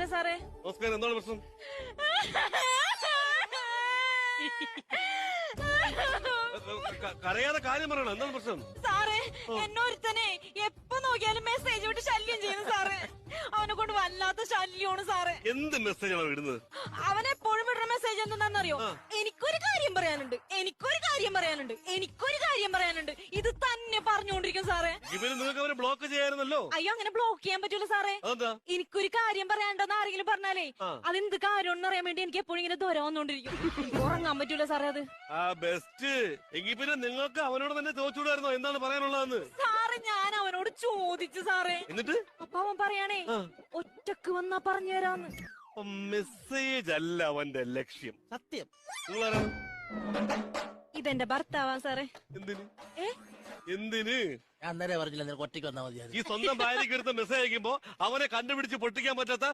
നമസ്കാരം സാറേ. നമസ്കാരം. എന്താണ് പ്രശ്നം? കരയാതെ കാര്യം പറയണം. എന്താണ് പ്രശ്നം? സാറേ, എന്നൊരുത്തനെ എപ്പോ നോക്കിയാലും മെസ്സേജ് വിട്ട് ശല്യം ചെയ്യുന്നു സാറേ. അവനെ കൊണ്ട് വല്ലാത്ത ശല്യമാണ് സാറേ. എന്ത് മെസ്സേജാണ് ഇടുന്നത്? അവനെപ്പോഴും വിടുന്ന മെസ്സേജ് എന്താണെന്നറിയോ? എനിക്കൊരു കാര്യം പറയാനുണ്ട്, എനിക്കൊരു കാര്യം പറയാനുണ്ട്, എനിക്കൊരു കാര്യം പറയാനുണ്ട്. ഇത് തന്നെ പറഞ്ഞുകൊണ്ടിരിക്കും സാറേ. ഇവര് നിങ്ങൾക്ക് അവരെ ബ്ലോക്ക് ചെയ്യായിരുന്നല്ലോ. അയ്യോ, അങ്ങനെ ബ്ലോക്ക് ചെയ്യാൻ പറ്റൂല സാറേ. അതെന്താ? എനിക്കൊരു കാര്യം പറയാണ്ടെന്ന് ആരെങ്കിലും പറഞ്ഞാലേ അതെന്ത് കാര്യം അറിയാൻ വേണ്ടി എനിക്ക് എപ്പോഴും ഇങ്ങനെ ദൂരം വന്നോണ്ടിരിക്കും. ഉറങ്ങാൻ പറ്റൂല സാറേ അത്. ആ ബെസ്റ്റ്. എങ്കിൽ പിന്നെ നിങ്ങൾക്ക് അവനോട് തന്നെ ചോദിച്ചുകൂടായിരുന്നോ എന്താണ് പറയാനുള്ളതെന്ന്? സാറേ, ഞാൻ അവനോട് ചോദിച്ചു സാറേ. എന്നിട്ട് അപ്പൊ അവൻ പറയാണേ ഒറ്റക്ക് വന്നാ പറഞ്ഞു തരാന്ന്. മെസ്സേജ് അല്ല അവന്റെ ലക്ഷ്യം. സത്യം. നിങ്ങളാരാണ്? ഇതെന്റെ ഭർത്താവാ സാറേ. എന്തിന്? ഏ എന്തിന്? ഞാൻ അന്നേരം പറഞ്ഞില്ല, നിനക്ക് ഒറ്റയ്ക്ക് വന്നാൽ മതി. ഈ സ്വന്തം ഭാര്യയ്ക്ക് എടുത്ത് മെസ്സേജ് അയക്കുമ്പോ അവനെ കണ്ടുപിടിച്ച് പൊട്ടിക്കാൻ പറ്റാത്ത